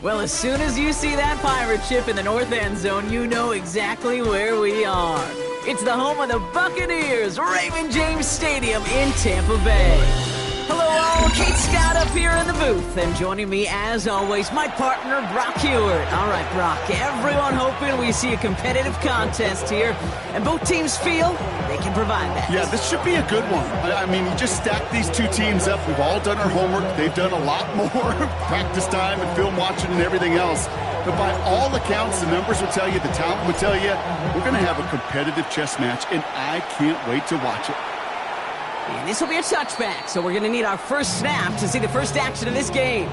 Well, as soon as you see that pirate ship in the north end zone, you know exactly where we are. It's the home of the Buccaneers, Raymond James Stadium in Tampa Bay. Hello all, Kate Scott up here in the booth, and joining me as always, my partner Brock Hewitt. All right, Brock, everyone hoping we see a competitive contest here, and both teams feel they can provide that. Yeah, this should be a good one. I mean, you just stack these two teams up. We've all done our homework. They've done a lot more practice time and film watching and everything else. But by all accounts, the numbers will tell you, the talent will tell you, we're going to have a competitive chess match, and I can't wait to watch it. And this will be a touchback, so we're going to need our first snap to see the first action of this game.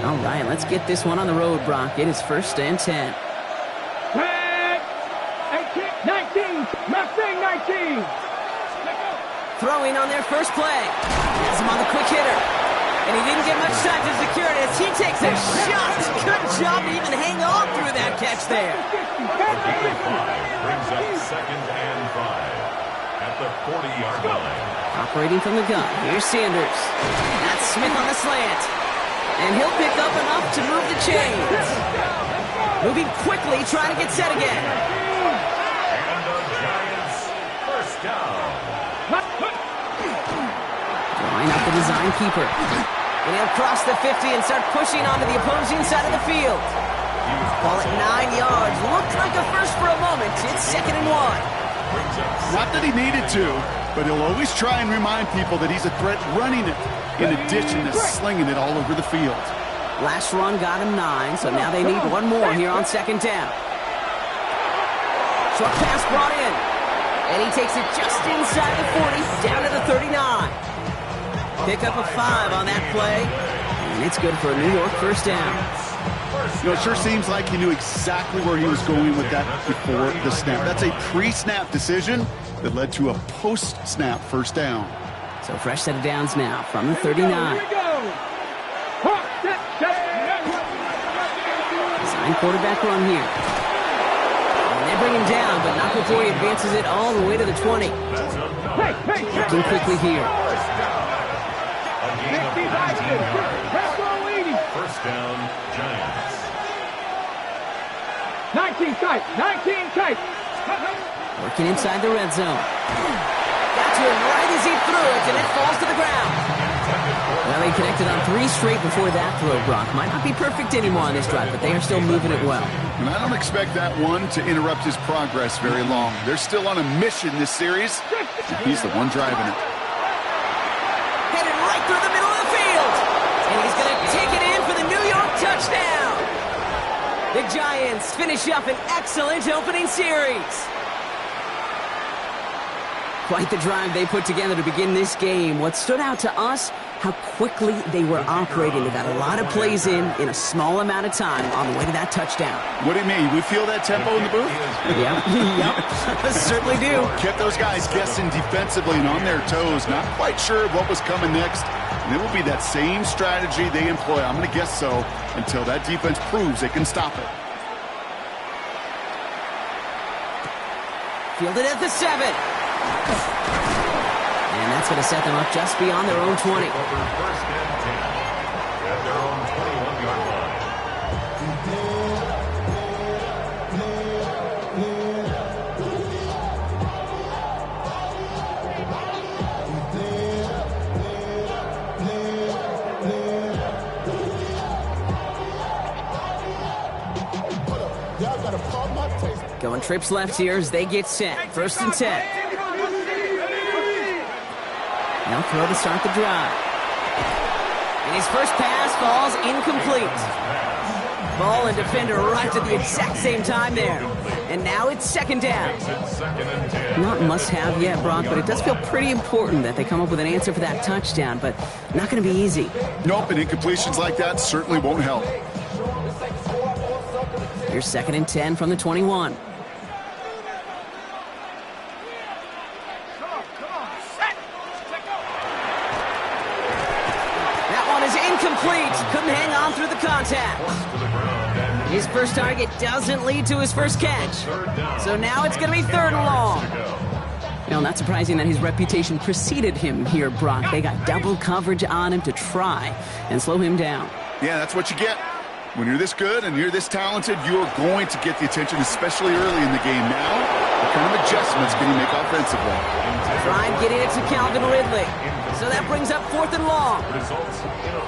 All right, let's get this one on the road, Brock. It is 1st and 10. 19, Mustang 19. Throwing on their first play. Has him on the quick hitter. And he didn't get much time to secure it as he takes a shot. Good job to even hang on through that catch there. Brings up 2nd and 5 at the 40-yard line. Operating from the gun. Here's Sanders. That's Smith on the slant. And he'll pick up enough to move the chains. Moving quickly, trying to get set again. And the Giants, first down. Drawing up the design keeper. And he'll cross the 50 and start pushing onto the opposing side of the field. Ball at 9 yards. Looked like a first for a moment. It's 2nd and 1. Not that he needed to, but he'll always try and remind people that he's a threat running it, in addition to slinging it all over the field. Last run got him 9, so now they need one more here on 2nd down. Short pass brought in. And he takes it just inside the 40, down to the 39. Pick up a 5 on that play, and it's good for a New York first down. You know, it sure seems like he knew exactly where he was going with that before the snap. That's a pre-snap decision that led to a post-snap first down. So fresh set of downs now from the 39. Design quarterback run here. And they bring him down, but not before he advances it all the way to the 20. Working quickly here. First down, Giants. 19 tight, 19 tight. Working inside the red zone. Got to him right as he threw it, and it falls to the ground. Well, they connected on 3 straight before that throw, Brock. Might not be perfect anymore on this drive, but they are still moving it well. And I don't expect that one to interrupt his progress very long. They're still on a mission this series. He's the one driving it. Headed right through the middle of the field. And he's going to take it in for the New York touchdown. The Giants finish up an excellent opening series. Quite the drive they put together to begin this game. What stood out to us, how quickly they were operating. They got a lot of plays in a small amount of time on the way to that touchdown. What do you mean? We feel that tempo in the booth? Yep, certainly do. Kept those guys guessing defensively and on their toes, not quite sure what was coming next. And it will be that same strategy they employ, I'm going to guess so, until that defense proves they can stop it. Fielded at the 7. And that's going to set them up just beyond their own 20. Over 1st and 10 at their own 21-yard line. Going trips left here as they get set. 1st and 10. Now throw to start the drive. And his first pass falls incomplete. Ball and defender arrived at the exact same time there. And now it's 2nd down. Not must-have yet, Brock, but it does feel pretty important that they come up with an answer for that touchdown, but not going to be easy. Nope, and incompletions like that certainly won't help. Here's 2nd and 10 from the 21. That one is incomplete. Couldn't hang on through the contact. To the ground and His first target doesn't lead to his first catch. So now it's going to be 3rd and long. You know, not surprising that his reputation preceded him here, Brock. They got double coverage on him to try and slow him down. Yeah, that's what you get. When you're this good and you're this talented, you're going to get the attention, especially early in the game. Now, what kind of adjustments can you make offensively? Tried getting it to Calvin Ridley. So that brings up 4th and long.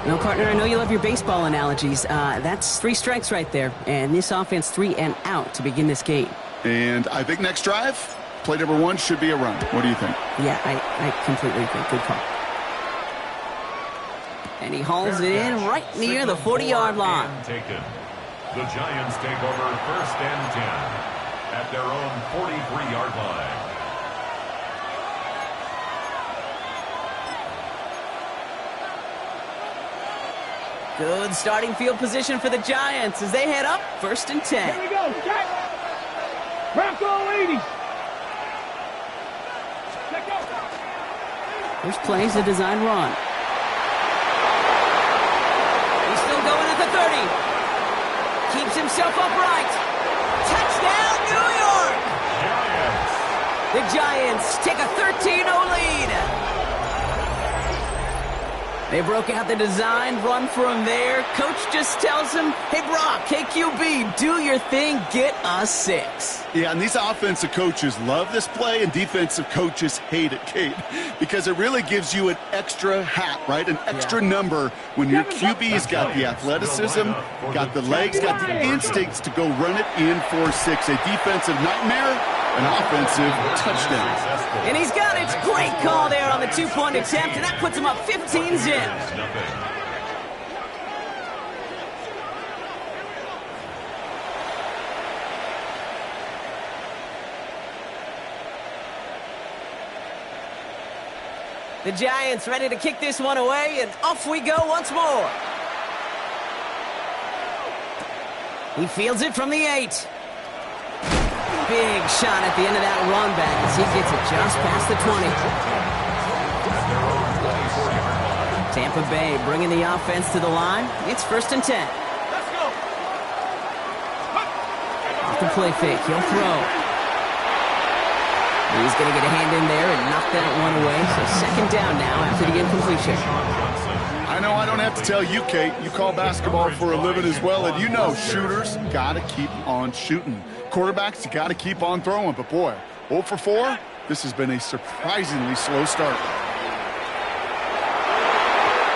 No, partner, I know you love your baseball analogies. That's 3 strikes right there. And this offense 3 and out to begin this game. And I think next drive, play number 1 should be a run. What do you think? Yeah, I completely agree. Good call. And he hauls it in right near the 40-yard line. The Giants take over 1st and 10 at their own 43-yard line. Good starting field position for the Giants as they head up 1st and 10. Here we go, Jack. Bronco 80s. Let go. First play is a design run. He's still going at the 30. Keeps himself upright. Touchdown, New York! The Giants take a 13-0 lead. They broke out the design run from there. Coach just tells him, hey, Brock, hey, QB, do your thing, get us 6. Yeah, and these offensive coaches love this play, and defensive coaches hate it, Kate, because it really gives you an extra hat, right? An extra number when your QB's got the athleticism, got the legs, got the instincts to go run it in for 6. A defensive nightmare, an offensive touchdown. And he's got it. Great call there on the 2-point attempt, and that puts him up 15-0. The Giants ready to kick this one away, and off we go once more. He fields it from the 8. Big shot at the end of that run back as he gets it just past the 20. Tampa Bay bringing the offense to the line. It's 1st and 10. Let's go. Off the play fake, he'll throw. He's going to get a hand in there and knock that one away. So 2nd down now after the incompletion. I know I don't have to tell you, Kate. You call basketball for a living as well, and you know shooters got to keep on shooting. Quarterbacks, you got to keep on throwing. But, boy, 0 for 4, this has been a surprisingly slow start.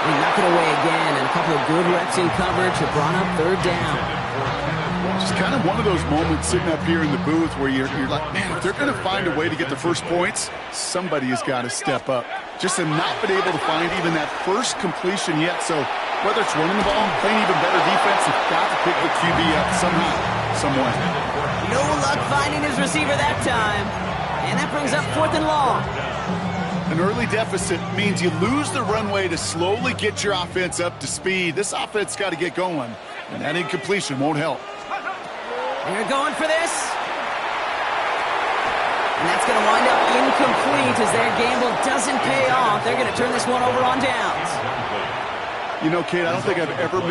He knocked it away again, and a couple of good reps in coverage have brought up 3rd down. Just kind of one of those moments sitting up here in the booth where you're like, man, if they're going to find a way to get the first points, somebody has got to step up. Just have not been able to find even that first completion yet. So whether it's running the ball, playing even better defense, you've got to pick the QB up somehow, some way. No luck finding his receiver that time. And that brings up 4th and long. An early deficit means you lose the runway to slowly get your offense up to speed. This offense got to get going, and that incompletion won't help. They're going for this. And that's going to wind up incomplete as their gamble doesn't pay off. They're going to turn this one over on downs. You know, Kate, I don't think I've ever